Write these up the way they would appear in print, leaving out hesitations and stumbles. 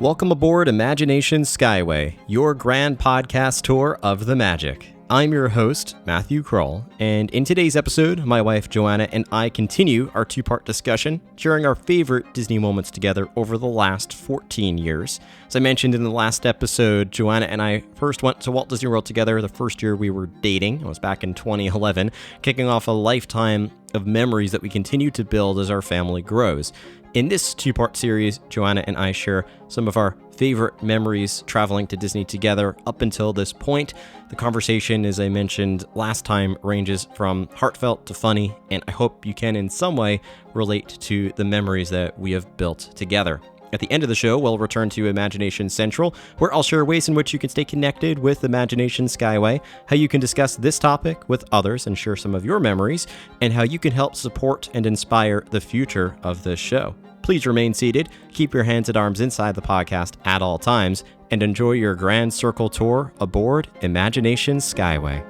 Welcome aboard Imagination Skyway, your grand podcast tour of the magic. I'm your host, Matthew Kroll, and in today's episode, my wife Joanna and I continue our two-part discussion, sharing our favorite Disney moments together over the last 14 years. As I mentioned in the last episode, Joanna and I first went to Walt Disney World together the first year we were dating. It was back in 2011, kicking off a lifetime of memories that we continue to build as our family grows. In this two-part series, Joanna and I share some of our favorite memories traveling to Disney together up until this point. The conversation, as I mentioned last time, ranges from heartfelt to funny, and I hope you can in some way relate to the memories that we have built together. At the end of the show, we'll return to Imagination Central, where I'll share ways in which you can stay connected with Imagination Skyway, how you can discuss this topic with others and share some of your memories, and how you can help support and inspire the future of this show. Please remain seated, keep your hands and arms inside the podcast at all times, and enjoy your grand circle tour aboard Imagination Skyway.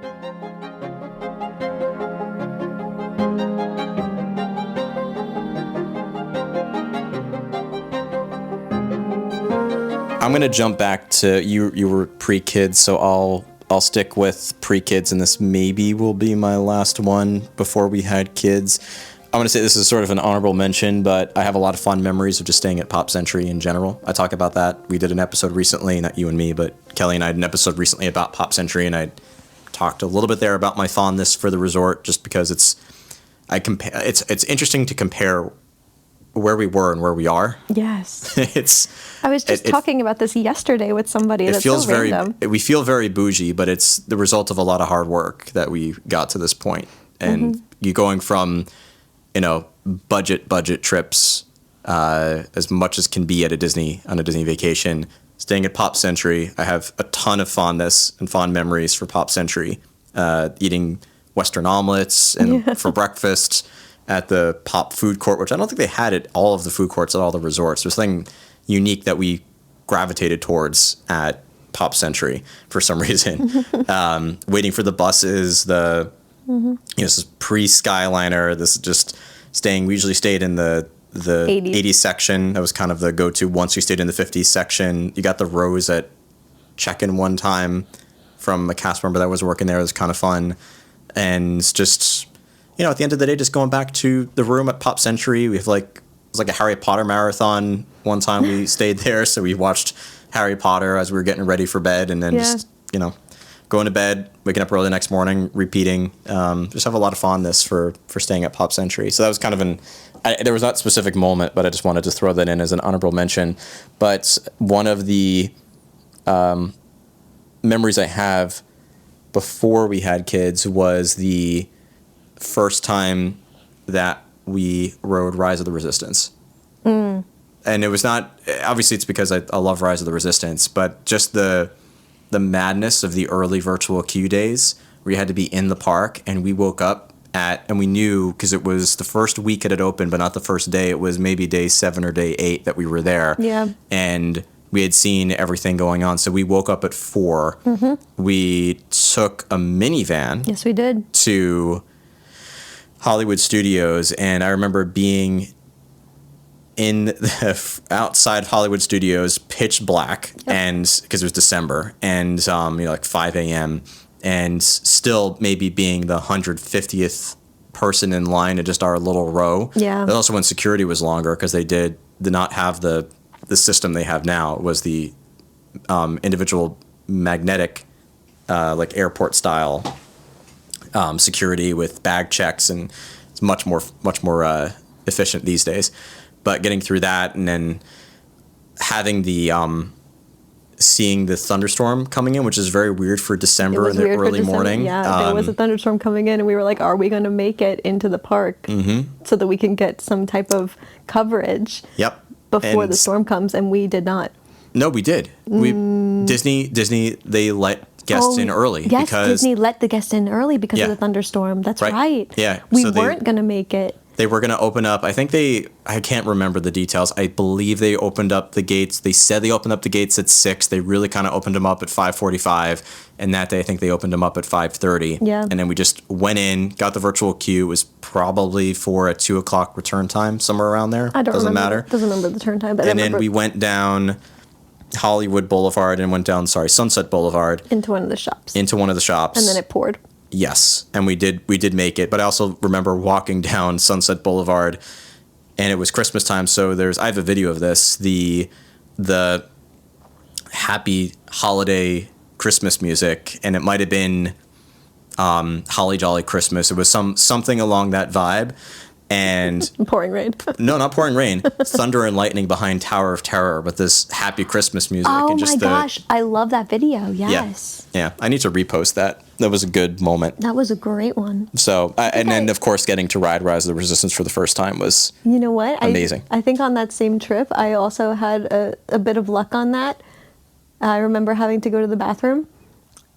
I'm going to jump back to you were pre-kids, so I'll stick with pre-kids, and this maybe will be my last one before we had kids. I'm going to say this is sort of an honorable mention, but I have a lot of fond memories of just staying at Pop Century in general. I talk about that. We did an episode recently, not you and me, but Kelly and I had an episode recently about Pop Century, and I talked a little bit there about my fondness for the resort, just because it's interesting to compare where we were and where we are. Yes. I was just talking about this yesterday with somebody. That's so random. We feel very bougie, but it's the result of a lot of hard work that we got to this point. And you going from, budget trips, as much as can be on a Disney vacation, staying at Pop Century. I have a ton of fondness and fond memories for Pop Century, eating Western omelets and for breakfast at the Pop food court, which I don't think they had at all of the food courts at all the resorts. There's something unique that we gravitated towards at Pop Century for some reason. Waiting for the buses, this is pre-Skyliner, this is just staying. We usually stayed in the 80s section. That was kind of the go-to. Once we stayed in the 50s section, you got the rows at check-in one time from a cast member that was working there. It was kind of fun. And just, at the end of the day, just going back to the room at Pop Century, we have it was like a Harry Potter marathon one time we stayed there. So we watched Harry Potter as we were getting ready for bed, and then just, going to bed, waking up early the next morning, repeating. Just have a lot of fondness for staying at Pop Century. So that was kind of there was not a specific moment, but I just wanted to throw that in as an honorable mention. But one of the memories I have before we had kids was the first time that we rode Rise of the Resistance. And it was not, obviously it's because I love Rise of the Resistance, but just the madness of the early virtual queue days where you had to be in the park, and we woke up and we knew, because it was the first week it had opened, but not the first day. It was maybe day 7 or day 8 that we were there. Yeah. And we had seen everything going on. So we woke up at 4. We took a minivan. Yes, we did. To Hollywood Studios, and I remember being in the outside Hollywood Studios, pitch black, and because it was December, and 5 a.m., and still maybe being the 150th person in line in just our little row. Yeah. And also when security was longer, because they did not have the system they have now. It was the individual magnetic, airport style security with bag checks, and it's much more efficient these days. But getting through that, and then having the seeing the thunderstorm coming in, which is very weird for December in the early morning. Yeah, there was a thunderstorm coming in, and we were like, "Are we going to make it into the park so that we can get some type of coverage?" Yep. Before the storm comes, and we did not. No, we did. Disney, they let guests in early. Yes, Disney let the guests in early because of the thunderstorm. That's right. Yeah. We weren't going to make it. They were going to open up. I can't remember the details. I believe they opened up the gates. They said they opened up the gates at 6. They really kind of opened them up at 5:45. And that day, I think they opened them up at 5:30. Yeah. And then we just went in, got the virtual queue. It was probably for a 2 o'clock return time, somewhere around there. I don't Doesn't remember. matter. Doesn't remember the turn time. But and then we went down Hollywood Boulevard and went down, Sunset Boulevard. Into one of the shops. Into one of the shops. And then it poured. Yes, and we did make it. But I also remember walking down Sunset Boulevard, and it was Christmas time. So I have a video of this. The happy holiday Christmas music, and it might have been Holly Jolly Christmas. It was something along that vibe. And pouring rain. No, not pouring rain. Thunder and lightning behind Tower of Terror with this happy Christmas music. Oh and just my gosh, I love that video. Yes. Yeah, I need to repost that. That was a good moment. That was a great one. So, and then of course getting to ride Rise of the Resistance for the first time was amazing. I think on that same trip, I also had a bit of luck on that. I remember having to go to the bathroom,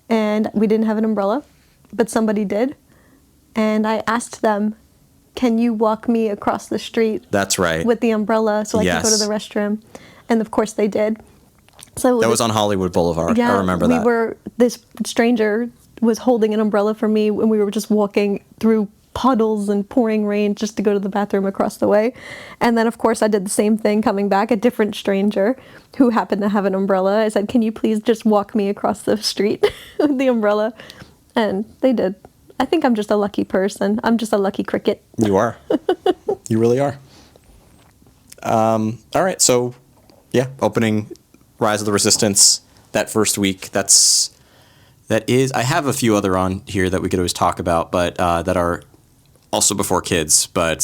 and we didn't have an umbrella, but somebody did. And I asked them, can you walk me across the street? That's right. With the umbrella so I could go to the restroom. And of course they did. So that was on Hollywood Boulevard. Yeah, I remember that. This stranger was holding an umbrella for me when we were just walking through puddles and pouring rain just to go to the bathroom across the way. And then of course I did the same thing coming back, a different stranger who happened to have an umbrella. I said, can you please just walk me across the street with the umbrella? And they did. I think I'm just a lucky person. I'm just a lucky cricket. You are. You really are. All right. So, yeah, opening Rise of the Resistance that first week. That is. I have a few other on here that we could always talk about, but that are also before kids. But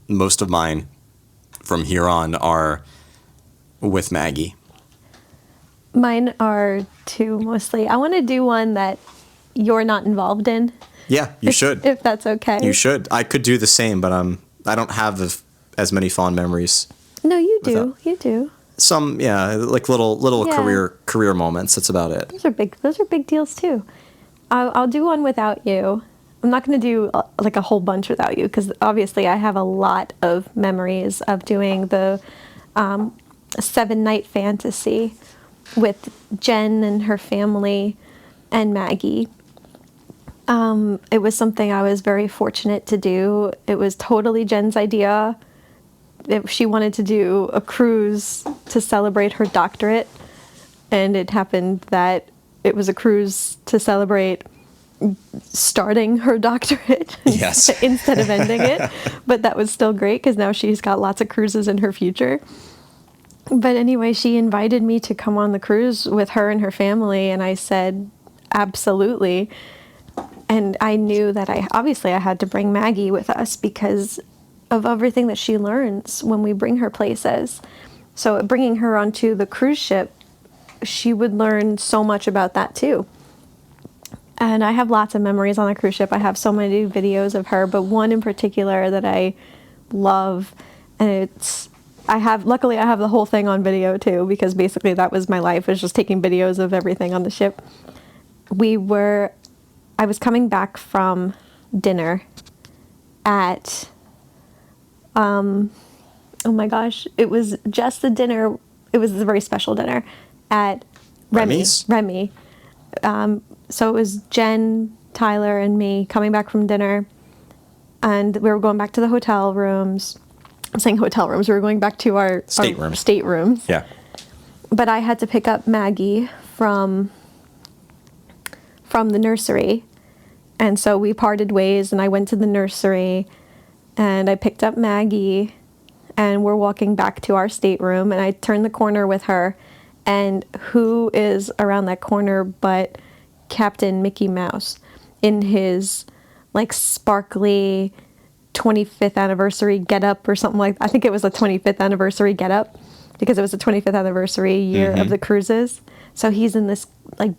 most of mine from here on are with Maggie. Mine are too, mostly. I want to do one that you're not involved in. Yeah, you should. If that's okay. You should. I could do the same, but I don't have as many fond memories. No, you do. You do. Some, yeah, like little career moments. That's about it. Those are big deals too. I'll do one without you. I'm not going to do like a whole bunch without you because obviously I have a lot of memories of doing the 7-night fantasy with Jen and her family and Maggie. It was something I was very fortunate to do. It was totally Jen's idea. She wanted to do a cruise to celebrate her doctorate, and it happened that it was a cruise to celebrate starting her doctorate yes. instead of ending it. But that was still great because now she's got lots of cruises in her future. But anyway, she invited me to come on the cruise with her and her family, and I said, absolutely. And I knew that I had to bring Maggie with us because of everything that she learns when we bring her places. So bringing her onto the cruise ship, she would learn so much about that too. And I have lots of memories on the cruise ship. I have so many videos of her, but one in particular that I love, and luckily I have the whole thing on video too, because basically that was my life, was just taking videos of everything on the ship. I was coming back from dinner at, oh my gosh, it was just the dinner, it was a very special dinner at Remy's? Remy. So it was Jen, Tyler, and me coming back from dinner, and we were going back to the hotel rooms. I'm saying hotel rooms. We were going back to our staterooms. Yeah. But I had to pick up Maggie from the nursery, and so we parted ways, and I went to the nursery, and I picked up Maggie, and we're walking back to our stateroom, and I turned the corner with her, and who is around that corner but Captain Mickey Mouse in his like sparkly 25th anniversary getup or something like that. I think it was a 25th anniversary getup because it was the 25th anniversary year of the cruises. So he's in this like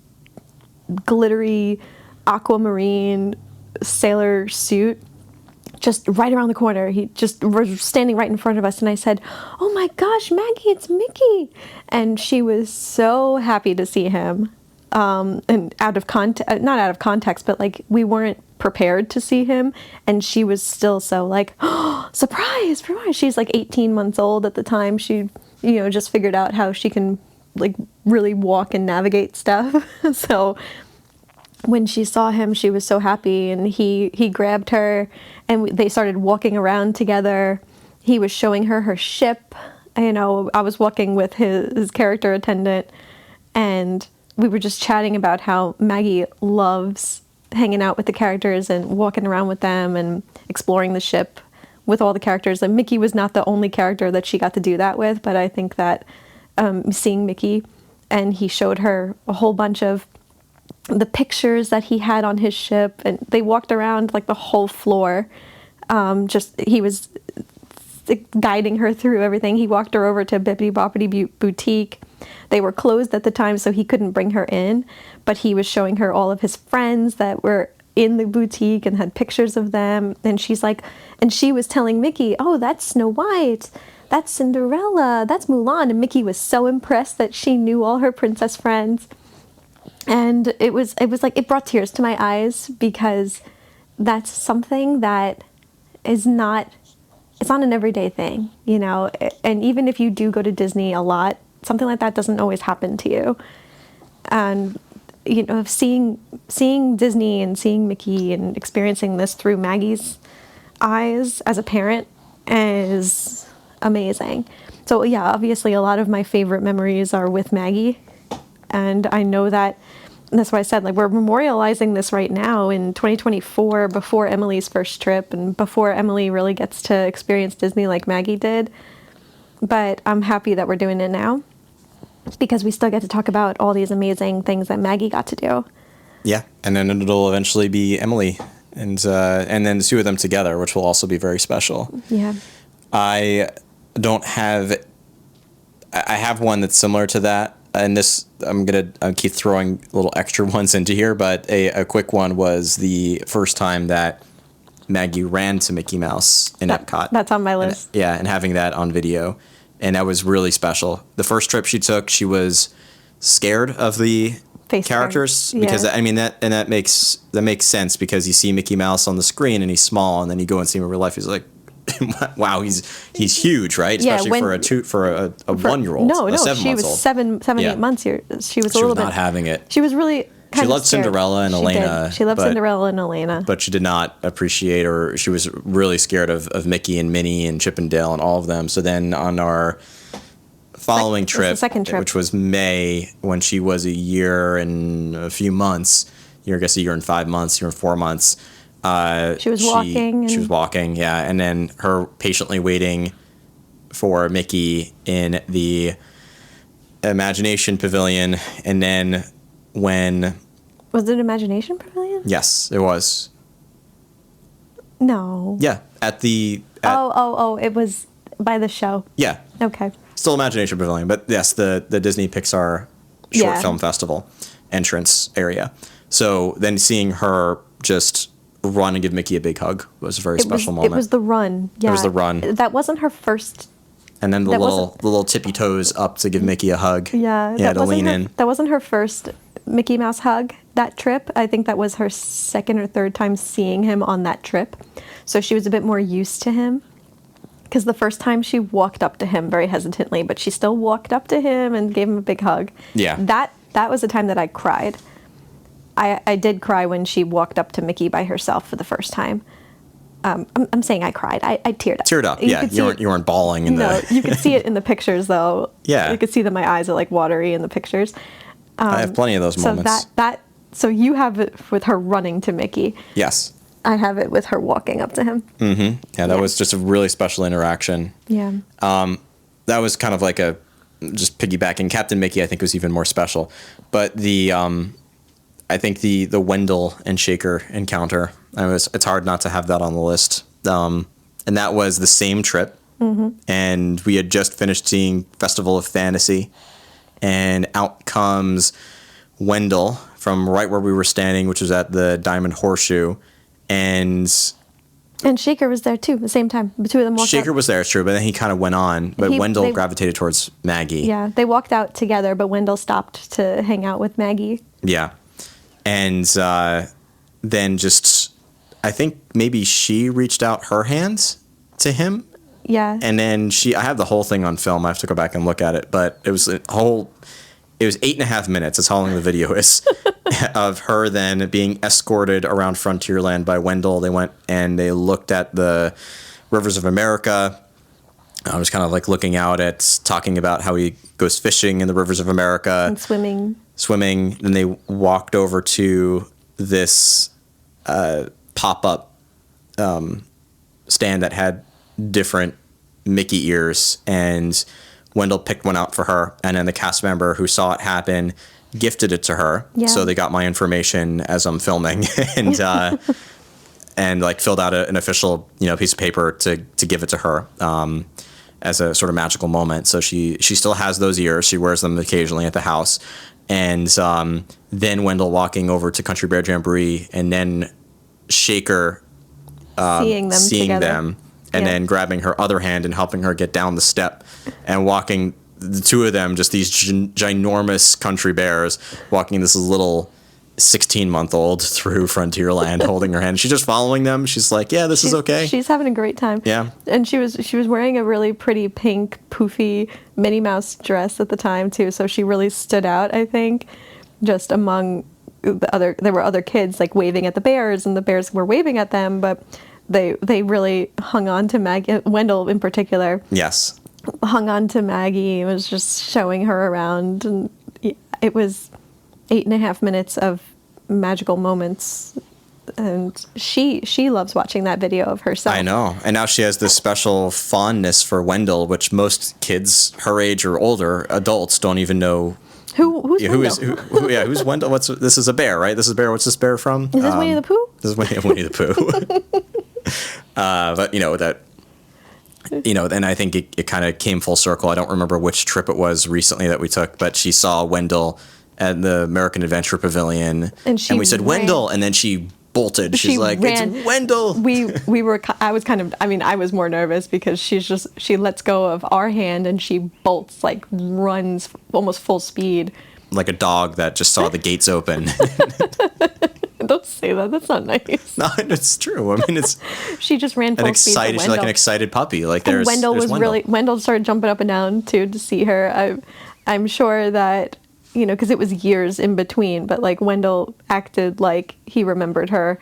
glittery aquamarine sailor suit just right around the corner. He just was standing right in front of us, and I said, "Oh my gosh, Maggie, it's Mickey." And she was so happy to see him. And not out of context, but like we weren't prepared to see him, and she was still so like, "Oh, surprise." She's like 18 months old at the time. She, just figured out how she can like really walk and navigate stuff. So when she saw him, she was so happy, and he grabbed her, and they started walking around together. He was showing her ship, I was walking with his character attendant, and we were just chatting about how Maggie loves hanging out with the characters and walking around with them and exploring the ship with all the characters. And Mickey was not the only character that she got to do that with, but I think that seeing Mickey, and he showed her a whole bunch of the pictures that he had on his ship, and they walked around like the whole floor. He was guiding her through everything. He walked her over to Bibbidi Boppidi Boutique. They were closed at the time, so he couldn't bring her in, but he was showing her all of his friends that were in the boutique and had pictures of them. And she was telling Mickey, "Oh, that's Snow White, that's Cinderella, that's Mulan." And Mickey was so impressed that she knew all her princess friends. And it was like, it brought tears to my eyes, because that's something that is not, it's not an everyday thing, and even if you do go to Disney a lot, something like that doesn't always happen to you. And, seeing Disney and seeing Mickey and experiencing this through Maggie's eyes as a parent is amazing. So yeah, obviously a lot of my favorite memories are with Maggie. And I know that, and that's why I said, like, we're memorializing this right now in 2024, before Emily's first trip and before Emily really gets to experience Disney like Maggie did. But I'm happy that we're doing it now, because we still get to talk about all these amazing things that Maggie got to do. Yeah, and then it'll eventually be Emily, and then the two of them together, which will also be very special. Yeah. I have one that's similar to that. And this, I'm going to keep throwing little extra ones into here, but a quick one was the first time that Maggie ran to Mickey Mouse in Epcot. That's on my list. And having that on video. And that was really special. The first trip she took, she was scared of the characters. Because, that makes sense, because you see Mickey Mouse on the screen and he's small, and then you go and see him in real life, he's like, wow, he's huge, right? Especially for a 1-year-old. No, she was 7, 8 months here. She was not having it. She was really she loved scared. Cinderella and Elena. She loved Cinderella and Elena. But she did not appreciate, or she was really scared of Mickey and Minnie and Chip and Dale and all of them. So then on our following trip, which was May, when she was a year and a few months, I guess a year and 5 months, year and 4 months, she was walking. She was walking, yeah. And then her patiently waiting for Mickey in the Imagination Pavilion. And then when... Was it Imagination Pavilion? Yes, it was. No. Yeah, it was by the show. Yeah. Okay. Still Imagination Pavilion, but yes, the Disney Pixar Short Film Festival entrance area. So then seeing her just run and give Mickey a big hug was a very special moment. It was the run. Yeah. It was the run. That wasn't her first. And then the little tippy toes up to give Mickey a hug. Yeah. Yeah, to lean in. That wasn't her first Mickey Mouse hug that trip. I think that was her second or third time seeing him on that trip. So she was a bit more used to him. Because the first time she walked up to him very hesitantly, but she still walked up to him and gave him a big hug. Yeah. That was the time that I cried. I did cry when she walked up to Mickey by herself for the first time. I'm saying I cried. I teared up. Teared up, yeah. You weren't bawling. You could see it in the pictures, though. Yeah. You could see that my eyes are, like, watery in the pictures. I have plenty of those moments. So you have it with her running to Mickey. Yes. I have it with her walking up to him. Mm-hmm. Yeah, that was just a really special interaction. Yeah. That was kind of like just piggybacking. Captain Mickey, I think, was even more special. But I think the Wendell and Shaker encounter, it's hard not to have that on the list. And that was the same trip. Mm-hmm. And we had just finished seeing Festival of Fantasy. And out comes Wendell from right where we were standing, which was at the Diamond Horseshoe. And Shaker was there, too, at the same time. The two of them walked Shaker was there, it's true, but then he kind of went on. But Wendell gravitated towards Maggie. Yeah, they walked out together, but Wendell stopped to hang out with Maggie. Yeah. And then I think maybe she reached out her hands to him. Yeah. And then I have the whole thing on film. I have to go back and look at it. But it was 8.5 minutes. That's how long the video is of her then being escorted around Frontierland by Wendell. They went and they looked at the Rivers of America. I was kind of like looking out at talking about how he goes fishing in the rivers of America. And swimming. Then they walked over to this pop-up stand that had different Mickey ears, and Wendell picked one out for her, and then the cast member who saw it happen gifted it to her. Yeah. So they got my information as I'm filming, and like filled out an official piece of paper to give it to her as a sort of magical moment. So she still has those ears. She wears them occasionally at the house. And then Wendell walking over to Country Bear Jamboree, and then Shaker seeing them and then grabbing her other hand and helping her get down the step, and walking the two of them, just these ginormous country bears, walking this little 16-month-old through Frontierland, holding her hand. She's just following them. She's like, yeah, this is okay. She's having a great time. Yeah. And she was wearing a really pretty pink, poofy Minnie Mouse dress at the time, too. So she really stood out, I think, just among there were other kids like waving at the bears, and the bears were waving at them, but they really hung on to Maggie. Wendell in particular. Yes. Hung on to Maggie, was just showing her around, and it was 8.5 minutes of magical moments, and she loves watching that video of herself. I know, and now she has this special fondness for Wendell, which most kids her age or older, adults, don't even know. Who's Wendell? Who's Wendell? This is a bear, right? This is a bear. What's this bear from? Is this Winnie the Pooh? This is Winnie the Pooh. But then I think it kind of came full circle. I don't remember which trip it was recently that we took, but she saw Wendell at the American Adventure Pavilion, and we said, Wendell, and then she bolted. She's like, it's Wendell. I was more nervous because she lets go of our hand and she bolts, like runs almost full speed. Like a dog that just saw the gates open. Don't say that. That's not nice. No, it's true. I mean, she just ran full speed. She's like an excited puppy. Like and Wendell started jumping up and down too to see her. I'm sure that, because it was years in between, but like Wendell acted like he remembered her,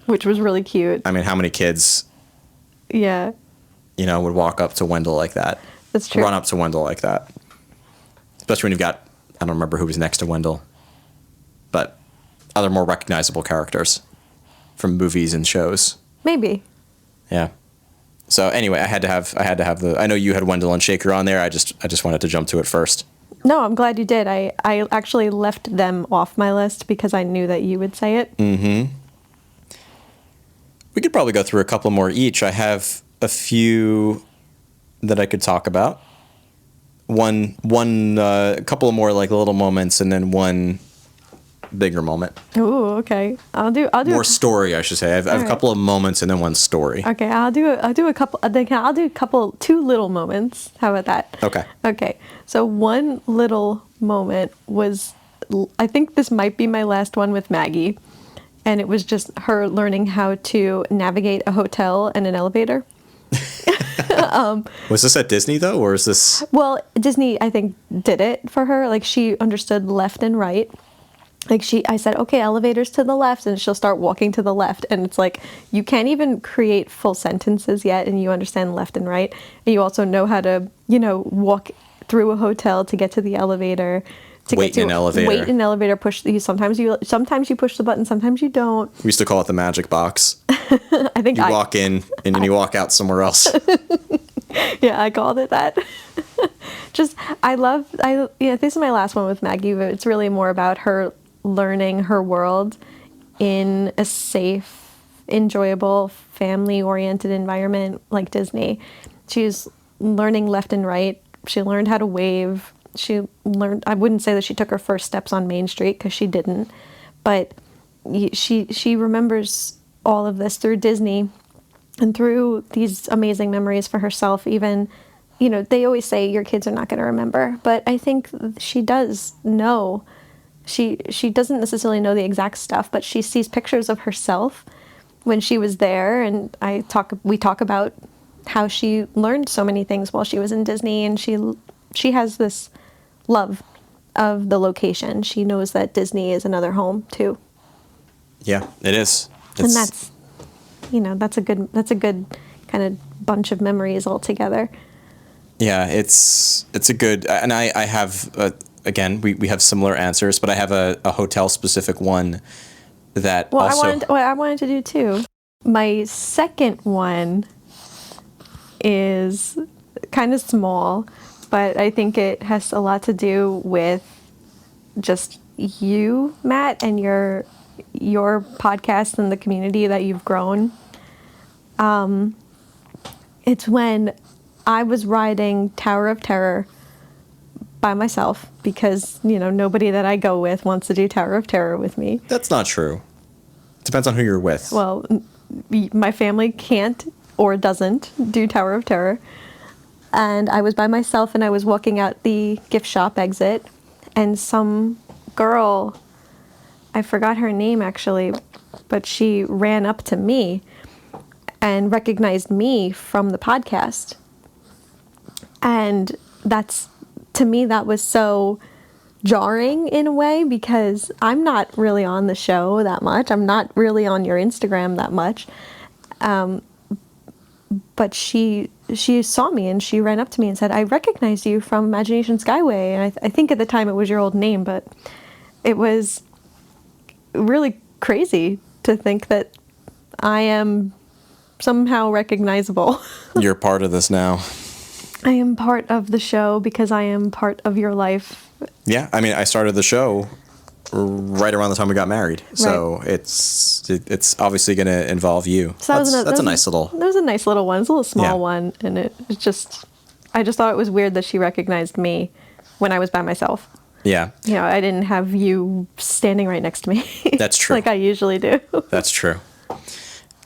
which was really cute. I mean, how many kids, would walk up to Wendell like that? That's true. Run up to Wendell like that. Especially when you've got, I don't remember who was next to Wendell, but other more recognizable characters from movies and shows. Maybe. Yeah. So anyway, I had to have I know you had Wendell and Shaker on there. I just wanted to jump to it first. No, I'm glad you did. I actually left them off my list because I knew that you would say it. Mm-hmm. We could probably go through a couple more each. I have a few that I could talk about. A couple of more like little moments, and then one bigger moment. Ooh, okay. I'll do more story, I should say. I have a couple of moments and then one story. Okay, I'll do a couple. Two little moments. How about that? Okay. So one little moment was, I think this might be my last one with Maggie, and it was just her learning how to navigate a hotel and an elevator. Was this at Disney though, or is this? Well, Disney, I think, did it for her. Like, she understood left and right. Like, I said, okay, elevators to the left, and she'll start walking to the left. And it's like, you can't even create full sentences yet, and you understand left and right. And you also know how to, walk through a hotel to get to the elevator. Wait in an elevator. Sometimes you push the button, sometimes you don't. We used to call it the magic box. I think you walk in and then you walk out somewhere else. Yeah, I called it that. This is my last one with Maggie, but it's really more about her learning her world in a safe, enjoyable, family-oriented environment like Disney. She's learning left and right. She learned how to wave. I wouldn't say that she took her first steps on Main Street, because she didn't, but she remembers all of this through Disney and through these amazing memories for herself. Even, they always say your kids are not going to remember, but I think she does know. She doesn't necessarily know the exact stuff, but she sees pictures of herself when she was there, and we talk about how she learned so many things while she was in Disney, and she has this love of the location. She knows that Disney is another home too. Yeah, it is. And that's a good kind of bunch of memories all together. Yeah, it's a good, and I have, again, we have similar answers, but I have a hotel specific one that also. I wanted to do two. My second one is kind of small, but I think it has a lot to do with just you, Matt, and your podcast and the community that you've grown. It's when I was riding Tower of Terror by myself because, nobody that I go with wants to do Tower of Terror with me. That's not true. Depends on who you're with. Well, my family can't or doesn't do Tower of Terror. And I was by myself and I was walking out the gift shop exit and some girl, I forgot her name actually, but she ran up to me and recognized me from the podcast. And to me, that was so jarring in a way because I'm not really on the show that much. I'm not really on your Instagram that much. But she saw me and she ran up to me and said, "I recognize you from Imagination Skyway." And I think at the time it was your old name, but it was really crazy to think that I am somehow recognizable. You're part of this now. I am part of the show because I am part of your life. Yeah, I mean, I started the show right around the time we got married, so right. it's obviously going to involve you. So that's a nice little. That was a nice little one. It's a little small one, and I just thought it was weird that she recognized me when I was by myself. Yeah. I didn't have you standing right next to me. That's true. Like I usually do. That's true.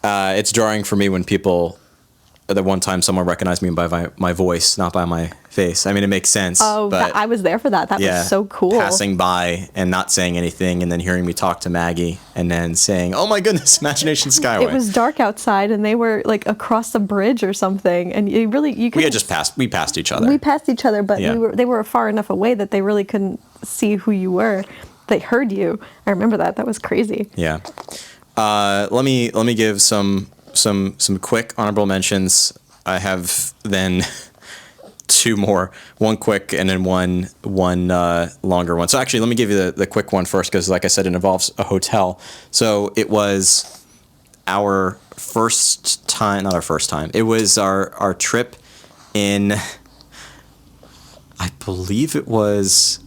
It's jarring for me when people. The one time someone recognized me by my voice, not by my face. I mean, it makes sense. Oh, but I was there for that. That was so cool. Passing by and not saying anything, and then hearing me talk to Maggie, and then saying, "Oh my goodness, Imagination Skyway." It was dark outside, and they were like across the bridge or something, and you could. We had just passed. We passed each other. We passed each other, but they were far enough away that they really couldn't see who you were. They heard you. I remember that. That was crazy. Yeah. Let me give some quick honorable mentions. I have then two more, one quick and then one longer one. So actually, let me give you the quick one first because, like I said, it involves a hotel. So it was our first time, not our first time. It was our trip in, I believe it wasn't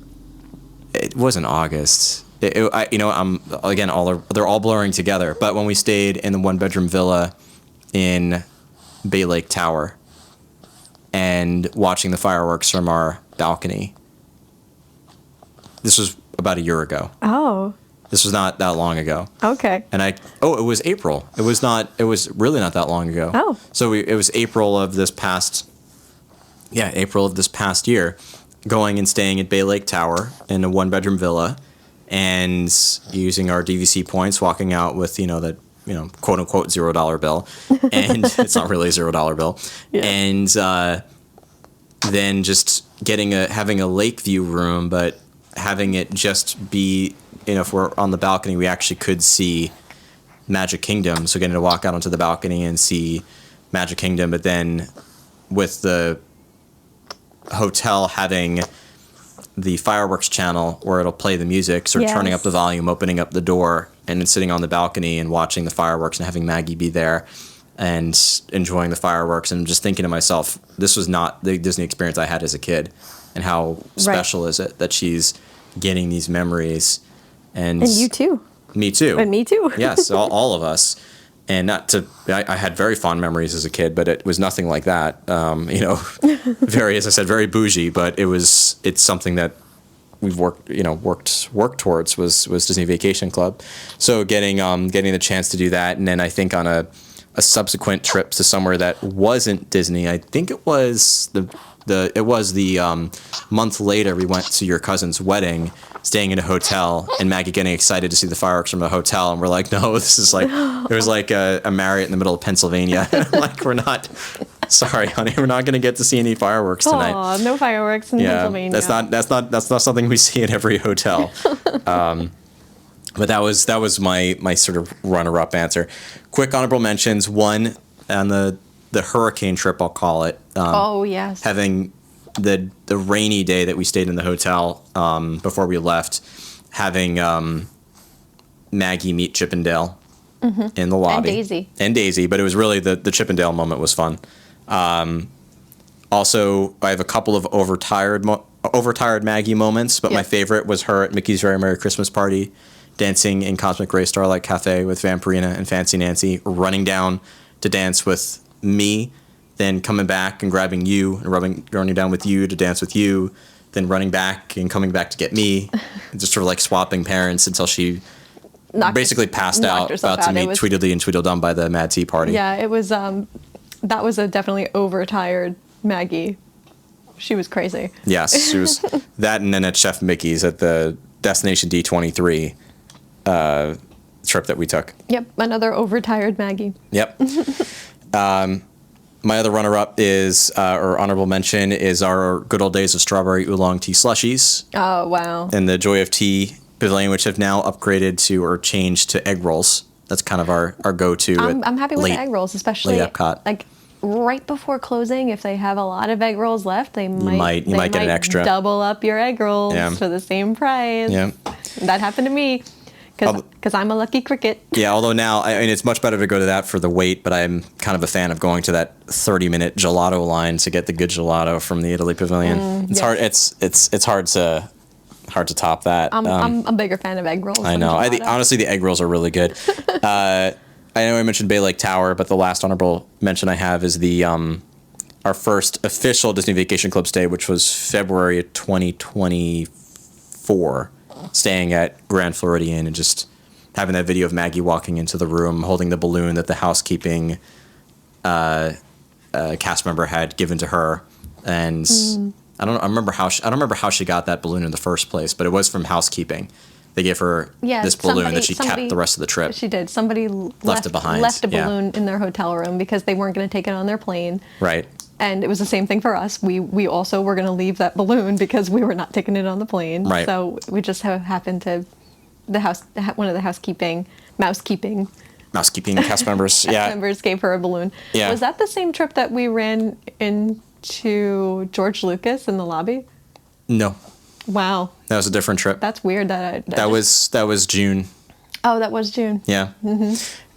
August. I'm again they're all blurring together. But when we stayed in the 1-bedroom villa in Bay Lake Tower and watching the fireworks from our balcony. This was about a year ago. Oh. This was not that long ago. Okay. And it was April. It was really not that long ago. Oh. So it was April of this past year, going and staying at Bay Lake Tower in a 1-bedroom villa and using our DVC points, walking out with, that quote unquote $0 bill, and it's not really a $0 bill, yeah. And then just having a lake view room, but having it just be, if we're on the balcony, we actually could see Magic Kingdom. So getting to walk out onto the balcony and see Magic Kingdom, but then with the hotel having the fireworks channel where it'll play the music, sort of turning up the volume, opening up the door, and then sitting on the balcony and watching the fireworks and having Maggie be there and enjoying the fireworks, and just thinking to myself, this was not the Disney experience I had as a kid, and how special is it that she's getting these memories. And you too. Me too. And me too. Yes, all of us. And I had very fond memories as a kid, but it was nothing like that. As I said, very bougie, but it's something that we've worked towards was Disney Vacation Club. So getting the chance to do that, and then I think on a subsequent trip to somewhere that wasn't Disney, I think it was the month later we went to your cousin's wedding, staying in a hotel, and Maggie getting excited to see the fireworks from the hotel, and we're like, no, this is like, it was like a Marriott in the middle of Pennsylvania. Like, we're not, sorry, honey, we're not going to get to see any fireworks tonight. Aw, no fireworks in Pennsylvania. That's not something we see in every hotel. But that was my sort of runner-up answer. Quick honorable mentions. One, on the the hurricane trip, I'll call it. Oh, yes. Having the rainy day that we stayed in the hotel before we left, having Maggie meet Chippendale in the lobby. And Daisy, but it was really the Chippendale moment was fun. Also, I have a couple of overtired Maggie moments, but my favorite was her at Mickey's Very Merry Christmas Party, dancing in Cosmic Ray Starlight Cafe with Vampirina and Fancy Nancy, running down to dance with me, then coming back and grabbing you and running down with you to dance with you, then running back and coming back to get me, and just sort of like swapping parents until she basically passed out, about to meet Tweedledee and Tweedledum by the Mad Tea Party. Yeah, it was, that was a definitely overtired Maggie. She was crazy. Yes, she was that, and then at Chef Mickey's at the Destination D23 trip that we took. Yep, another overtired Maggie. Yep. My other runner-up is, or honorable mention, is our good old days of strawberry oolong tea slushies. Oh, wow. And the Joy of Tea Pavilion, which have now upgraded to or changed to egg rolls. That's kind of our go-to. I'm happy with the egg rolls, especially late Epcot. Like right before closing. If they have a lot of egg rolls left, they might get an extra. Double up your egg rolls for the same price. Yeah, that happened to me. Because I'm a lucky cricket. Yeah, although now, I mean, it's much better to go to that for the wait, but I'm kind of a fan of going to that 30-minute gelato line to get the good gelato from the Italy Pavilion. It's hard. It's hard to top that. I'm a bigger fan of egg rolls. I know. Honestly, the egg rolls are really good. I know I mentioned Bay Lake Tower, but the last honorable mention I have is the our first official Disney Vacation Club stay, which was February of 2024. Staying at Grand Floridian and just having that video of Maggie walking into the room holding the balloon that the housekeeping cast member had given to her, and I don't remember how she got that balloon in the first place, but it was from housekeeping. They gave her this balloon that she kept the rest of the trip. She did. Somebody left it behind. Left a balloon in their hotel room because they weren't going to take it on their plane. Right. And it was the same thing for us. We also were going to leave that balloon because we were not taking it on the plane. Right. So we just happened to one of the mousekeeping cast members. members gave her a balloon. Yeah. Was that the same trip that we ran into George Lucas in the lobby? No. Wow. That was a different trip. That was June. Oh, that was June. Yeah. Mm-hmm.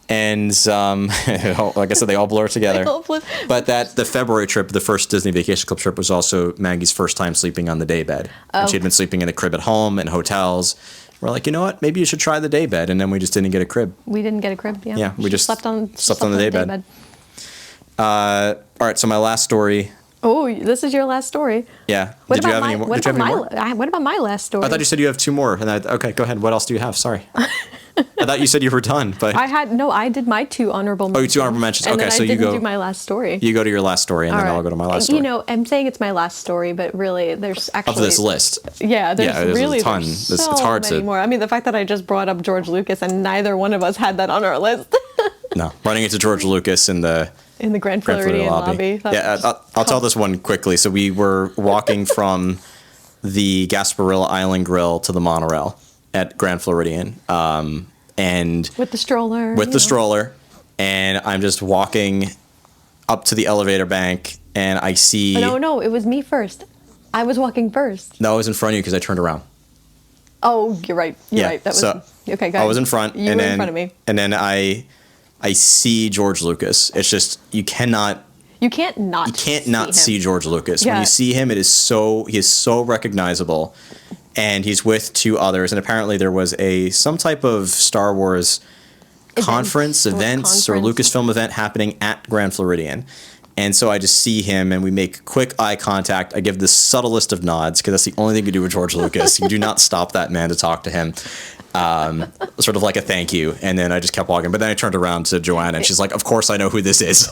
And like I said, they all blur together. But the February trip, the first Disney Vacation Club trip, was also Maggie's first time sleeping on the daybed. Oh. And she had been sleeping in a crib at home and hotels. We're like, you know what? Maybe you should try the daybed. And then we just didn't get a crib. We didn't get a crib. Yeah. Yeah. We just slept on the daybed. All right. So my last story. Oh, this is your last story. Yeah. Did you have any more? What about my last story? I thought you said you have two more. And okay, go ahead. What else do you have? Sorry. I thought you said you were done, but I did my two honorable mentions. Oh, two honorable mentions. And okay, then so you go. do my last story. You go to your last story, and then I'll go to my last story. You know, I'm saying it's my last story, but really, there's actually of this list. Yeah, there's really a ton. There's it's hard many more. I mean, the fact that I just brought up George Lucas and neither one of us had that on our list. No, running into George Lucas in the Grand Floridian lobby. Yeah, I'll tell this one quickly. So we were walking from the Gasparilla Island Grill to the monorail at Grand Floridian. And with the stroller. And I'm just walking up to the elevator bank, and I see. No, it was me first. I was walking first. No, I was in front of you because I turned around. Oh, you're right. You're right. That was okay. Go ahead. I was in front. You were in front of me. And then I see George Lucas. It's just you can't not see George Lucas. Yeah. When you see him, he is so recognizable. And he's with two others, and apparently there was some type of Star Wars conference or Lucasfilm event happening at Grand Floridian. And so I just see him, and we make quick eye contact. I give the subtlest of nods, because that's the only thing you do with George Lucas. You do not stop that man to talk to him. Sort of like a thank you. And then I just kept walking. But then I turned around to Joanna, and she's like, of course I know who this is.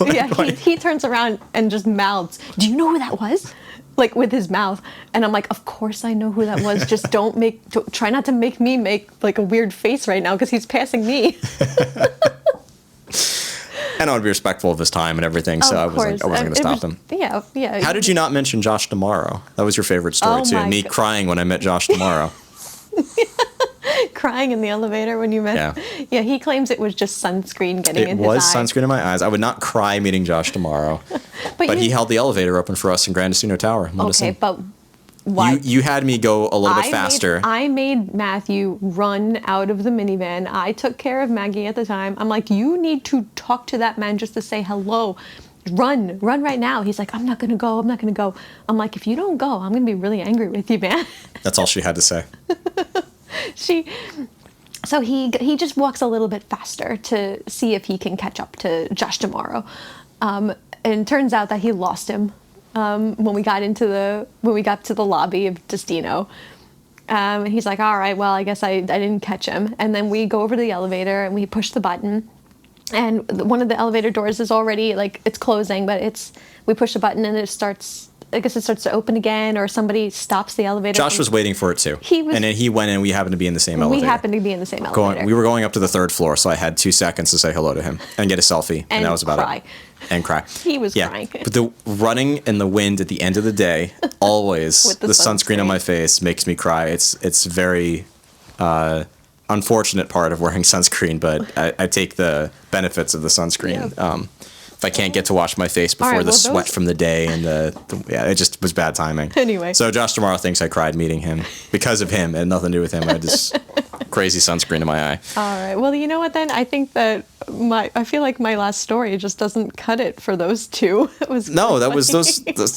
He turns around and just mouths, do you know who that was? Like with his mouth. And I'm like, of course I know who that was. Just try not to make me make like a weird face right now because he's passing me. And I want to be respectful of his time and everything, so I wasn't going to stop him. Yeah. How did you not mention Josh Tomorrow? That was your favorite story too. Me crying when I met Josh Tomorrow. crying in the elevator when you met. Yeah. Yeah, he claims it was just sunscreen getting in his eyes. It was sunscreen in my eyes. I would not cry meeting Josh tomorrow. But he held the elevator open for us in Gran Destino Tower. Okay, but why? You had me go a little bit faster. I made Matthew run out of the minivan. I took care of Maggie at the time. I'm like, you need to talk to that man just to say hello. Run right now. He's like, I'm not going to go. I'm like, if you don't go, I'm going to be really angry with you, man. That's all she had to say. So he just walks a little bit faster to see if he can catch up to Josh tomorrow. And it turns out that he lost him when we got to the lobby of Destino. He's like, all right, well, I guess I didn't catch him. And then we go over to the elevator and we push the button. And one of the elevator doors is already, like, it's closing, but we push the button and it starts to open again, or somebody stops the elevator. Josh was waiting for it too. And then he went in, we happened to be in the same elevator. We happened to be in the same elevator. We were going up to the 3rd floor, so I had 2 seconds to say hello to him and get a selfie. And that was about it. And cry. He was crying. But the running in the wind at the end of the day, always, with the sunscreen on my face makes me cry. It's very unfortunate part of wearing sunscreen, but I take the benefits of the sunscreen. Yeah. If I can't get to wash my face before the sweat from the day and it just was bad timing. Anyway. So Josh tomorrow thinks I cried meeting him because of him. It had nothing to do with him. I had this crazy sunscreen in my eye. All right. Well, you know what then? I think that I feel like my last story just doesn't cut it for those two. It was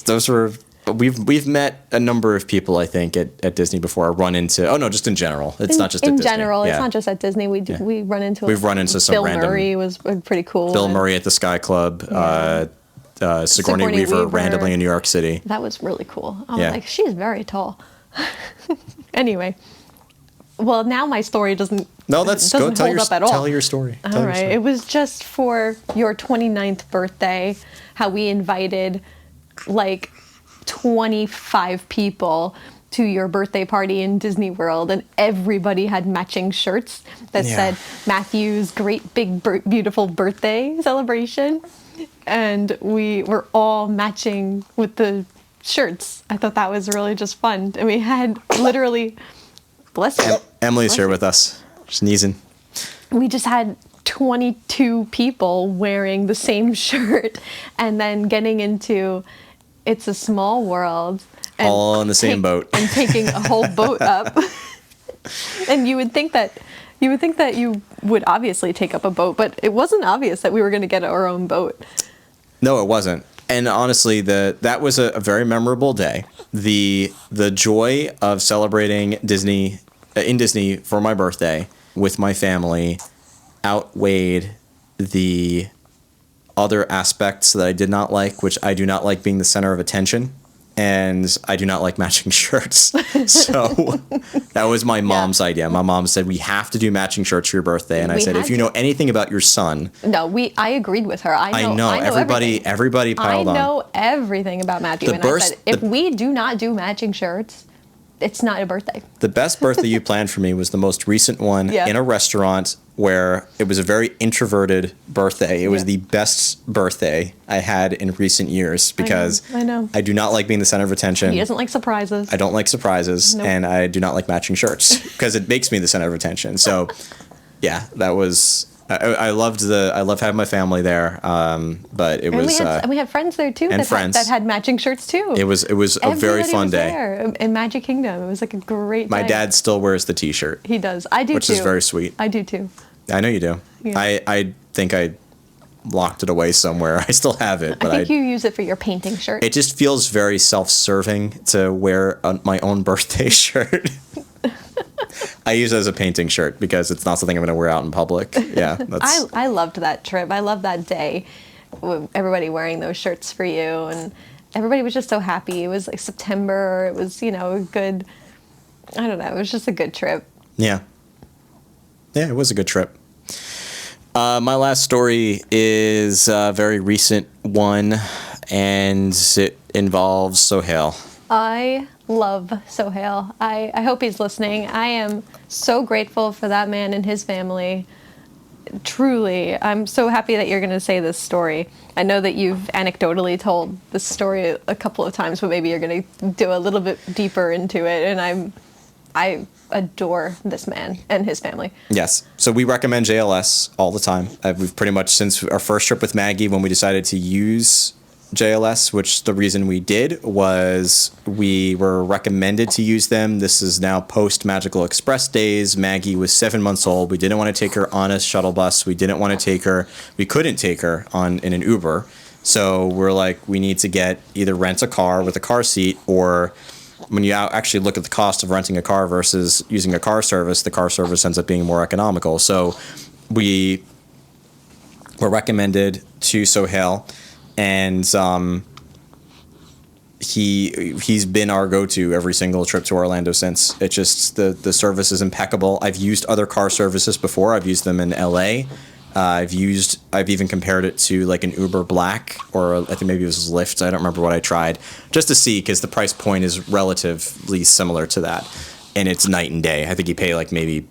those were. We've met a number of people, I think, at Disney before. I run into. Oh no, just in general. It's not just at Disney. In general, it's not just at Disney. We run into. We've run into some Bill random. Murray was pretty cool. Bill Murray at the Sky Club. Sigourney Weaver randomly in New York City. That was really cool. I was like, she's very tall. Anyway, well, now my story doesn't. No, doesn't hold up at all. Tell your story. All right, it was just for your 29th birthday. How we invited, like, 25 people to your birthday party in Disney World, and everybody had matching shirts that said Matthew's great big beautiful birthday celebration, and we were all matching with the shirts. I thought that was really just fun, and we had literally, bless you, Emily's here with us, sneezing. We just had 22 people wearing the same shirt, and then getting into It's a Small World. And all on the same boat. And taking a whole boat up. And you would think that you would obviously take up a boat, but it wasn't obvious that we were going to get our own boat. No, it wasn't. And honestly, that was a very memorable day. The joy of celebrating Disney in Disney for my birthday with my family outweighed the other aspects that I did not like, which I do not like being the center of attention, and I do not like matching shirts. So that was my mom's idea. My mom said, we have to do matching shirts for your birthday. And I said, if you know anything about your son. No, I agreed with her. I know everybody piled on. I know everything about Matthew. I said, if we do not do matching shirts, it's not a birthday. The best birthday you planned for me was the most recent one in a restaurant where it was a very introverted birthday. It was the best birthday I had in recent years because I know. I do not like being the center of attention. He doesn't like surprises. I don't like surprises, and I do not like matching shirts because it makes me the center of attention. So, yeah, that was. I loved having my family there, but it was. We had friends there too that had matching shirts too. It was a very fun day. There in Magic Kingdom. It was like a great day. My dad still wears the T-shirt. He does. I do too. Which is very sweet. I do too. I know you do. Yeah. I think I locked it away somewhere. I still have it. But I think you use it for your painting shirt. It just feels very self-serving to wear my own birthday shirt. I use it as a painting shirt because it's not something I'm going to wear out in public. Yeah, I loved that trip. I loved that day. Everybody wearing those shirts for you, and everybody was just so happy. It was like September. It was a good. I don't know. It was just a good trip. Yeah. Yeah, it was a good trip. My last story is a very recent one, and it involves Sohail. I love Sohail. I hope he's listening. I am so grateful for that man and his family. Truly, I'm so happy that you're going to say this story. I know that you've anecdotally told this story a couple of times, but maybe you're going to do a little bit deeper into it, and I adore this man and his family. Yes. So we recommend JLS all the time. We've pretty much, since our first trip with Maggie, when we decided to use JLS, which the reason we did was we were recommended to use them. This is now post Magical Express days. Maggie was 7 months old. We didn't want to take her on a shuttle bus. We couldn't take her in an Uber. So we're like, we need to either rent a car with a car seat, or when you actually look at the cost of renting a car versus using a car service, the car service ends up being more economical. So we were recommended to Sohail, and he's been our go-to every single trip to Orlando since. It just, the service is impeccable. I've used other car services before. I've used them in LA. I've even compared it to like an Uber Black, or I think maybe it was Lyft. I don't remember what I tried, just to see, because the price point is relatively similar to that, and it's night and day. I think you pay like maybe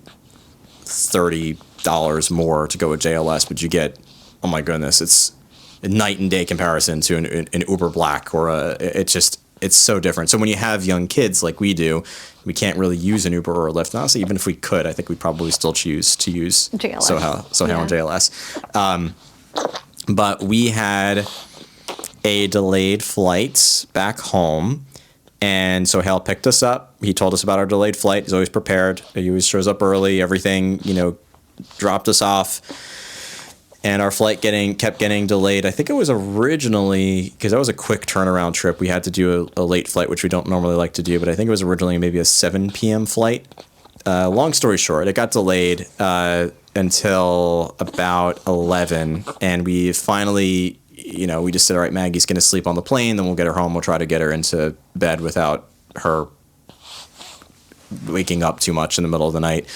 $30 more to go with JLS, but you get, oh my goodness, it's a night and day comparison to an Uber Black, or it's so different. So when you have young kids like we do, we can't really use an Uber or a Lyft. And honestly, even if we could, I think we'd probably still choose to use JLS. Sohail and JLS. But we had a delayed flight back home, and Sohail picked us up. He told us about our delayed flight. He's always prepared. He always shows up early. Everything, dropped us off. And our flight kept getting delayed. I think it was originally, because that was a quick turnaround trip, we had to do a late flight, which we don't normally like to do, but I think it was originally maybe a 7 p.m. flight. Long story short, it got delayed until about 11, and we finally, we just said, all right, Maggie's going to sleep on the plane, then we'll get her home. We'll try to get her into bed without her waking up too much in the middle of the night.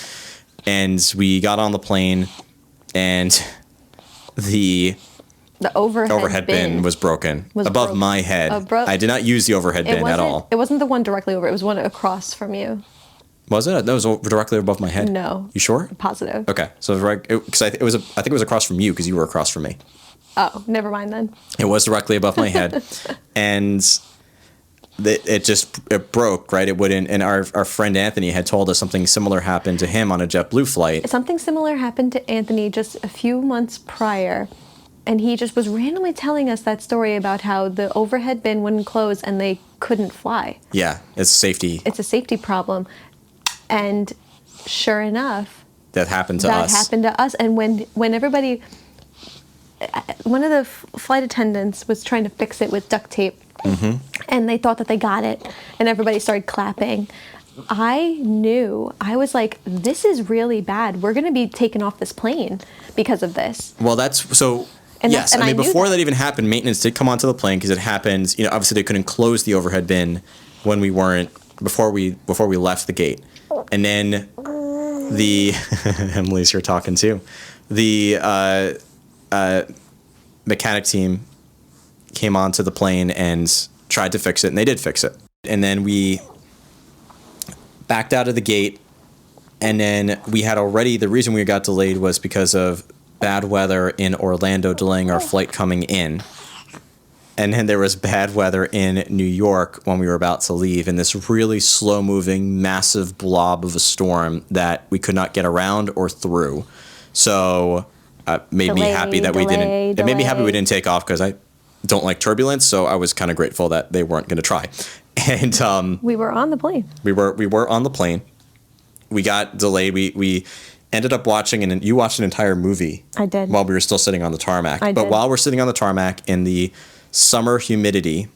And we got on the plane, and the overhead bin was broken above my head. I did not use the overhead bin at all. It wasn't the one directly over. It was one across from you. Was it? That was directly above my head. No. You sure? Positive. Okay, so I think it was across from you, because you were across from me. Oh, never mind then. It was directly above my head, and it broke, right? It wouldn't. And our friend Anthony had told us something similar happened to him on a JetBlue flight. Something similar happened to Anthony just a few months prior, and he just was randomly telling us that story about how the overhead bin wouldn't close and they couldn't fly. Yeah, it's safety. It's a safety problem, and sure enough, that happened to us. And when everybody, one of the flight attendants was trying to fix it with duct tape. Mm-hmm. And they thought that they got it, and everybody started clapping. I knew. I was like, this is really bad. We're going to be taken off this plane because of this. Well, that's so. And yes, I mean, before that even happened, maintenance did come onto the plane, because it happened. Obviously they couldn't close the overhead bin when we weren't before we left the gate, and then the Emily's here talking too. The mechanic team came onto the plane and tried to fix it, and they did fix it. And then we backed out of the gate, and then we had already, the reason we got delayed was because of bad weather in Orlando delaying our flight coming in. And then there was bad weather in New York when we were about to leave, and this really slow-moving, massive blob of a storm that we could not get around or through. So it made me happy we didn't take off, because I don't like turbulence, so I was kind of grateful that they weren't going to try. And we were on the plane. We were on the plane. We got delayed. We ended up watching, and you watched an entire movie. I did. While we were still sitting on the tarmac. But while we're sitting on the tarmac in the summer humidity,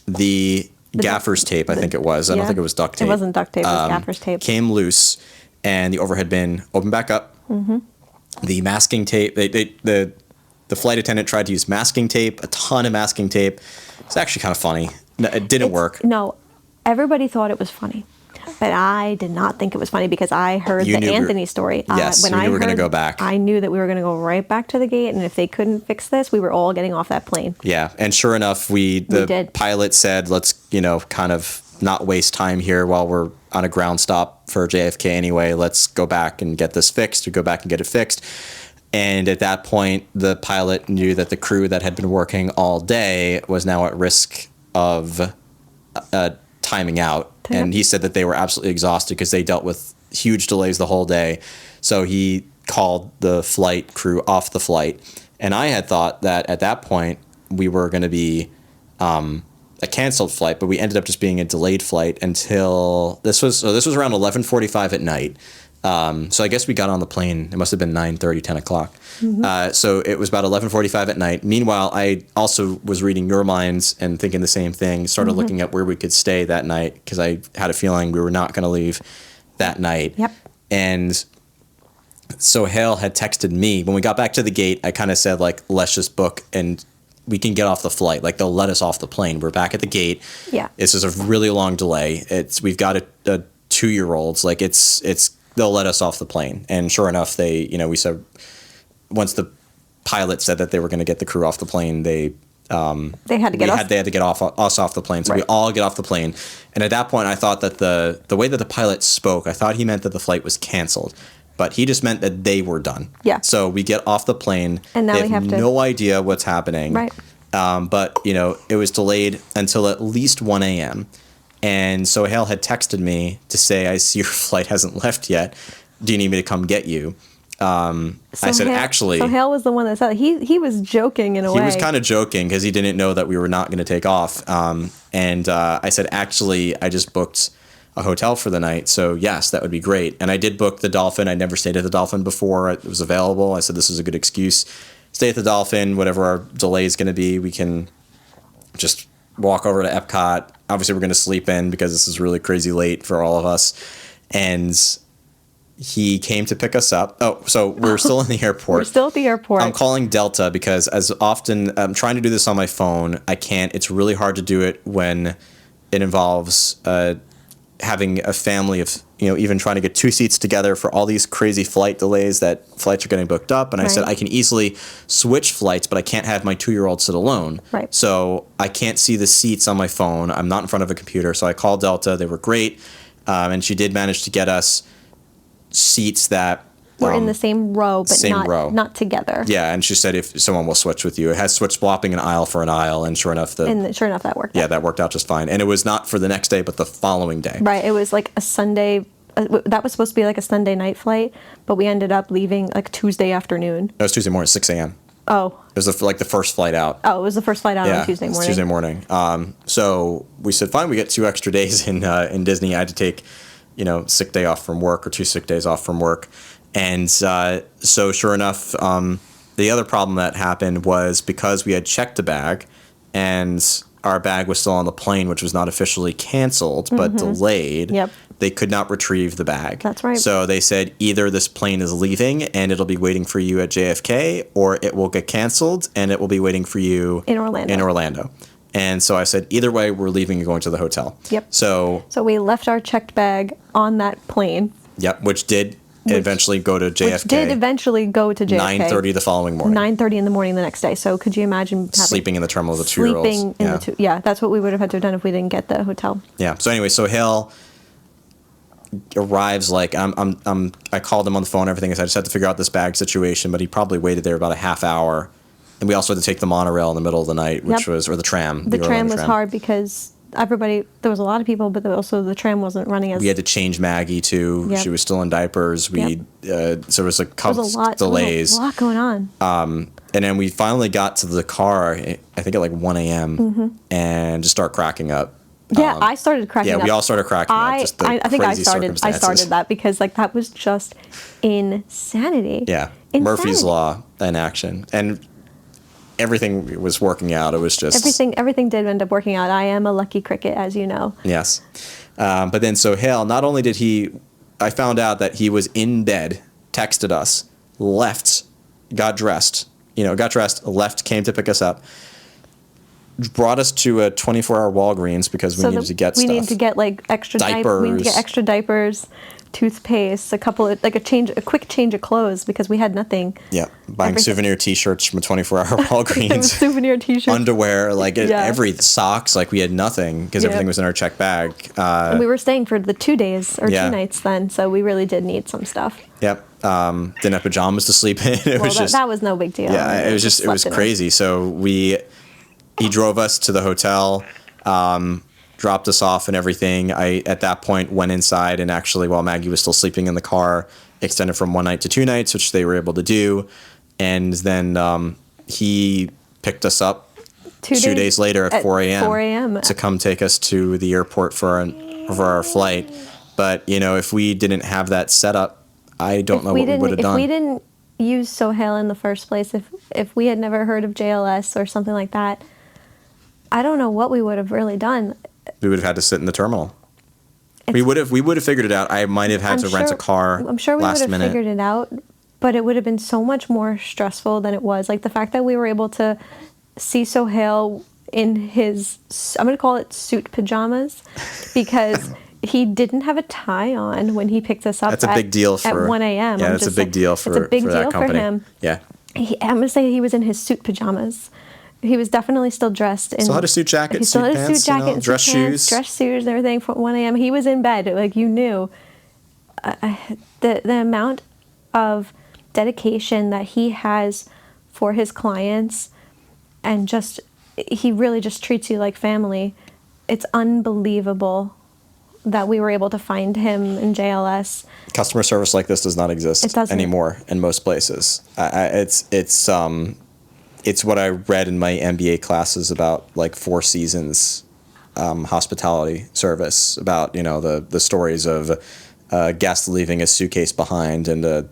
the gaffer's tape, I think it was. I don't think it was duct tape. It wasn't duct tape. It was gaffer's tape. Came loose, and the overhead bin opened back up. Mm-hmm. The masking tape. The flight attendant tried to use masking tape, a ton of masking tape. It's actually kind of funny. It didn't work. No, everybody thought it was funny, but I did not think it was funny, because I heard the Anthony story. Yes, when we were going to go back. I knew that we were going to go right back to the gate, and if they couldn't fix this, we were all getting off that plane. Yeah, and sure enough, the pilot said, let's, kind of not waste time here while we're on a ground stop for JFK anyway. Let's go back and get this fixed, or go back and get it fixed. And at that point, the pilot knew that the crew that had been working all day was now at risk of timing out And he said that they were absolutely exhausted because they dealt with huge delays the whole day. So he called the flight crew off the flight. And I had thought that at that point we were going to be a canceled flight, but we ended up just being a delayed flight until this was around 11:45 at night. So I guess we got on the plane. It must have been 9:30, 10 o'clock. So it was about 11:45 at night. Meanwhile, I also was reading your minds and thinking the same thing. Started looking at where we could stay that night because I had a feeling we were not going to leave that night. Yep. And so Hale had texted me when we got back to the gate. I kind of said, like, let's just book and we can get off the flight. Like, they'll let us off the plane. We're back at the gate. Yeah. This is a really long delay. We've got a 2-year-olds. Like, they'll let us off the plane. And sure enough, we said, once the pilot said that they were going to get the crew off the plane, they had to get us off the plane. So we all get off the plane. And at that point, I thought that the way that the pilot spoke, I thought he meant that the flight was canceled. But he just meant that they were done. Yeah. So we get off the plane. And now they have no idea what's happening. Right. But, it was delayed until at least 1 a.m. And so Hale had texted me to say, I see your flight hasn't left yet. Do you need me to come get you? I said, actually... So Hale was the one that said he was joking in a way. He was kind of joking because he didn't know that we were not going to take off. And I said, actually, I just booked a hotel for the night. So yes, that would be great. And I did book the Dolphin. I never stayed at the Dolphin before. It was available. I said, this is a good excuse. Stay at the Dolphin. Whatever our delay is going to be, we can just walk over to Epcot. Obviously, we're going to sleep in because this is really crazy late for all of us. And he came to pick us up. Oh, so we're still in the airport. We're still at the airport. I'm calling Delta because as often I'm trying to do this on my phone, I can't. It's really hard to do it when it involves having a family of, even trying to get 2 seats together for all these crazy flight delays that flights are getting booked up. And I said, I can easily switch flights, but I can't have my 2-year-old sit alone. Right. So I can't see the seats on my phone. I'm not in front of a computer. So I called Delta. They were great. And she did manage to get us seats that we're in the same row, but not together. Yeah, and she said if someone will switch with you. It has switch swapping an aisle for an aisle, and sure enough, that worked. Yeah, that worked out just fine. And it was not for the next day, but the following day. Right. It was like a Sunday. That was supposed to be like a Sunday night flight, but we ended up leaving like Tuesday afternoon. It was Tuesday morning, 6 a.m. Oh. It was the first flight out. Oh, it was the first flight out on Tuesday morning. Tuesday morning. So we said, fine, we get 2 extra days in Disney. I had to take, sick day off from work or 2 sick days off from work. And so sure enough, the other problem that happened was because we had checked a bag and our bag was still on the plane, which was not officially canceled, but delayed. Yep. They could not retrieve the bag. That's right. So they said either this plane is leaving and it'll be waiting for you at JFK, or it will get canceled and it will be waiting for you in Orlando. And so I said, either way, we're leaving and going to the hotel. Yep. So we left our checked bag on that plane. Yep, which did eventually go to JFK. Which did eventually go to JFK. 9:30 the following morning. 9:30 in the morning the next day. So could you imagine sleeping in the terminal with the 2-year-olds? That's what we would have had to have done if we didn't get the hotel. Yeah. So anyway, so Hale arrives like I called him on the phone. Everything. I just had to figure out this bag situation, but he probably waited there about a half hour. And we also had to take the monorail in the middle of the night, or the tram. The tram was hard because there was a lot of people, but also the tram wasn't running as... We had to change Maggie, too. Yep. She was still in diapers. So there was a couple delays. There was a lot going on. And then we finally got to the car, I think at like 1 a.m., and just start cracking up. Yeah, I started cracking up. Yeah, we all started cracking up. Just the I think I started that because that was just insanity. Yeah, Murphy's Law in action. And everything was working out. It was just... Everything did end up working out. I am a lucky cricket, as you know. Yes. But then so Hale, not only did I found out that he was in bed, texted us, left, got dressed, left, came to pick us up, brought us to a 24-hour Walgreens because we needed to get stuff. We need to get like extra diapers. We need to get extra diapers, toothpaste, a quick change of clothes because we had nothing. Yeah, buying souvenir T-shirts from a 24-hour Walgreens. Souvenir T-shirts, underwear, every socks. We had nothing because everything was in our check bag. And we were staying for the 2 days or 2 nights then, so we really did need some stuff. Yep. Didn't have pajamas to sleep in. That was no big deal. Yeah, it was crazy. So he drove us to the hotel, dropped us off and everything. I, at that point, went inside and actually, while Maggie was still sleeping in the car, extended from 1 night to 2 nights, which they were able to do. And then he picked us up 2 days later at 4 a.m. to come take us to the airport for our flight. But, you know, if we didn't have that setup, I don't know what we would have done. If we didn't use Sohail in the first place, if we had never heard of JLS or something like that, I don't know what we would have really done. We would have had to sit in the terminal. We would have figured it out. I might have had to rent a car. I'm sure we would have minute. figured it out, but it would have been so much more stressful than it was. Like the fact that we were able to see Sohail in his, I'm going to call it suit pajamas, because he didn't have a tie on when he picked us up. That's a big deal at 1 a.m. Yeah, that's a big deal for it's a big for deal that company. for him. Yeah. I'm going to say he was in his suit pajamas. He was definitely still dressed in. Still had a suit jacket, he still suit had a pants, suit jacket, dress shoes, dress shoes, and everything. From 1 a.m., he was in bed. Like you knew, the amount of dedication that he has for his clients, and just he really just treats you like family. It's unbelievable that we were able to find him in JLS. Customer service like this does not exist anymore in most places. It's what I read in my MBA classes about, like, Four Seasons hospitality service, about, you know, the stories of a guest leaving a suitcase behind and a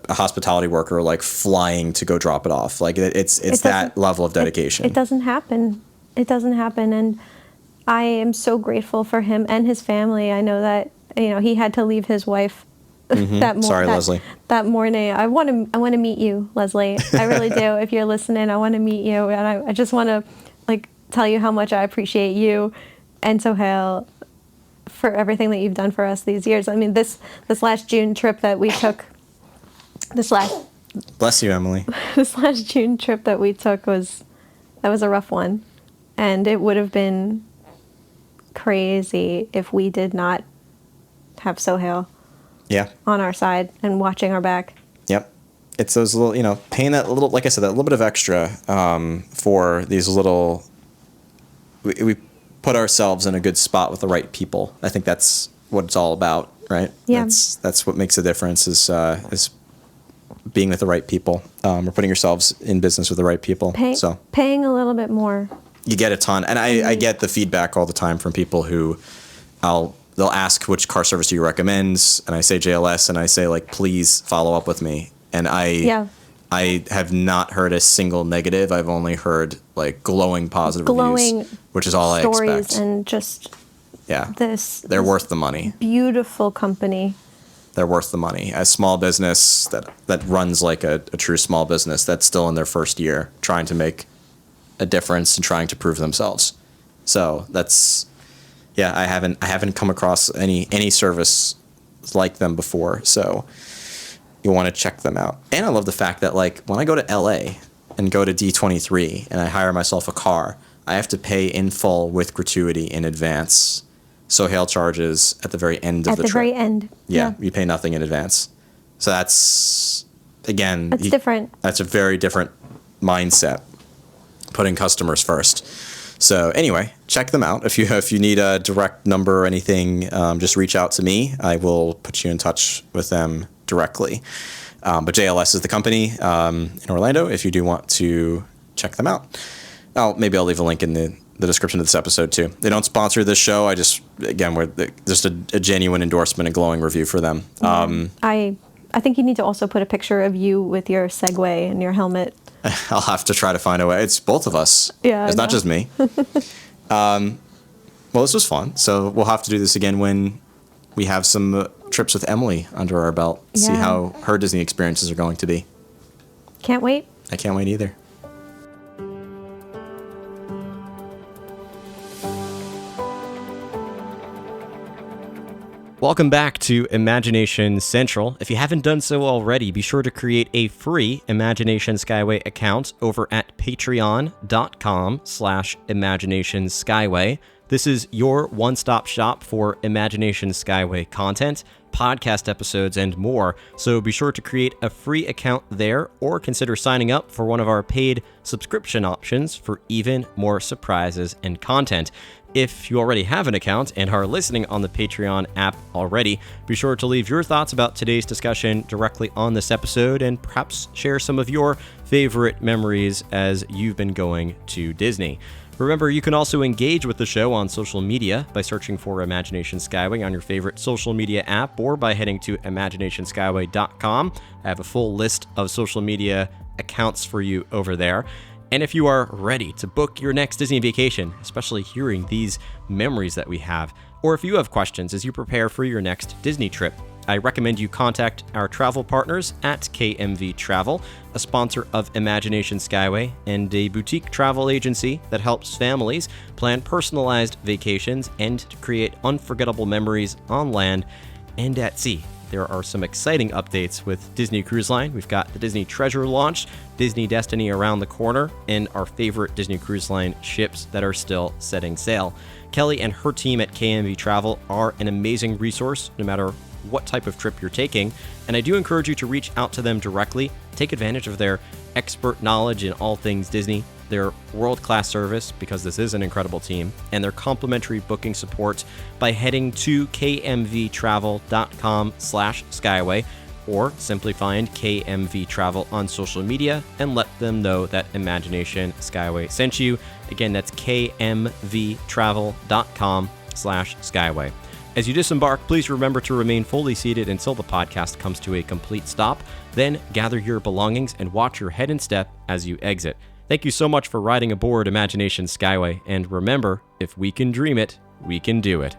hospitality worker like flying to go drop it off. Like it's that level of dedication. It doesn't happen. It doesn't happen, and I am so grateful for him and his family. I know that, you know, he had to leave his wife Leslie. That morning. I want to meet you, Leslie. I really do. If you're listening, I want to meet you, and I just want to like tell you how much I appreciate you and Sohail for everything that you've done for us these years. I mean, this last June trip that we took, Bless you, Emily. This last June trip that we took was a rough one, and it would have been crazy if we did not have Sohail. Yeah. On our side and watching our back. Yep. It's those little, you know, paying that little, like I said, that little bit of extra for these little, we put ourselves in a good spot with the right people. I think that's what it's all about, right? Yeah. That's what makes a difference is being with the right people, or putting yourselves in business with the right people. Paying a little bit more. You get a ton. And I get the feedback all the time from people who they'll ask which car service do you recommend, and I say JLS, and I say, like, please follow up with me. And I have not heard a single negative. I've only heard like glowing positive reviews, which is all I expect. Stories and just they're worth the money. Beautiful company. They're worth the money. A small business that runs like a true small business that's still in their first year, trying to make a difference and trying to prove themselves. So that's. Yeah, I haven't come across any service like them before, so you want to check them out. And I love the fact that, like, when I go to LA and go to D23 and I hire myself a car, I have to pay in full with gratuity in advance. Sohail charges at the very end of the trip. At the very end. Yeah, you pay nothing in advance. So that's, again... That's different. That's a very different mindset, putting customers first. So anyway, check them out. If you need a direct number or anything, just reach out to me. I will put you in touch with them directly. But JLS is the company in Orlando if you do want to check them out. Maybe I'll leave a link in the description of this episode too. They don't sponsor this show. We're just a genuine endorsement and glowing review for them. I think you need to also put a picture of you with your Segway and your helmet. I'll have to try to find a way. It's both of us. Yeah, it's not just me. Well, this was fun. So we'll have to do this again when we have some trips with Emily under our belt. Yeah. See how her Disney experiences are going to be. Can't wait. I can't wait either. Welcome back to Imagination Central. If you haven't done so already, be sure to create a free Imagination Skyway account over at patreon.com/Imagination Skyway. This is your one-stop shop for Imagination Skyway content, podcast episodes, and more. So be sure to create a free account there or consider signing up for one of our paid subscription options for even more surprises and content. If you already have an account and are listening on the Patreon app already, be sure to leave your thoughts about today's discussion directly on this episode and perhaps share some of your favorite memories as you've been going to Disney. Remember, you can also engage with the show on social media by searching for Imagination Skyway on your favorite social media app or by heading to imaginationskyway.com. I have a full list of social media accounts for you over there. And if you are ready to book your next Disney vacation, especially hearing these memories that we have, or if you have questions as you prepare for your next Disney trip, I recommend you contact our travel partners at KMV Travel, a sponsor of Imagination Skyway and a boutique travel agency that helps families plan personalized vacations and to create unforgettable memories on land and at sea. There are some exciting updates with Disney Cruise Line. We've got the Disney Treasure launched, Disney Destiny around the corner, and our favorite Disney Cruise Line ships that are still setting sail. Kelly and her team at KMV Travel are an amazing resource no matter what type of trip you're taking, and I do encourage you to reach out to them directly, take advantage of their expert knowledge in all things Disney, their world-class service, because this is an incredible team, and their complimentary booking support by heading to kmvtravel.com/skyway, or simply find KMV Travel on social media and let them know that Imagination Skyway sent you. Again, that's kmvtravel.com/skyway. As you disembark, please remember to remain fully seated until the podcast comes to a complete stop. Then gather your belongings and watch your head and step as you exit. Thank you so much for riding aboard Imagination Skyway, and remember, if we can dream it, we can do it.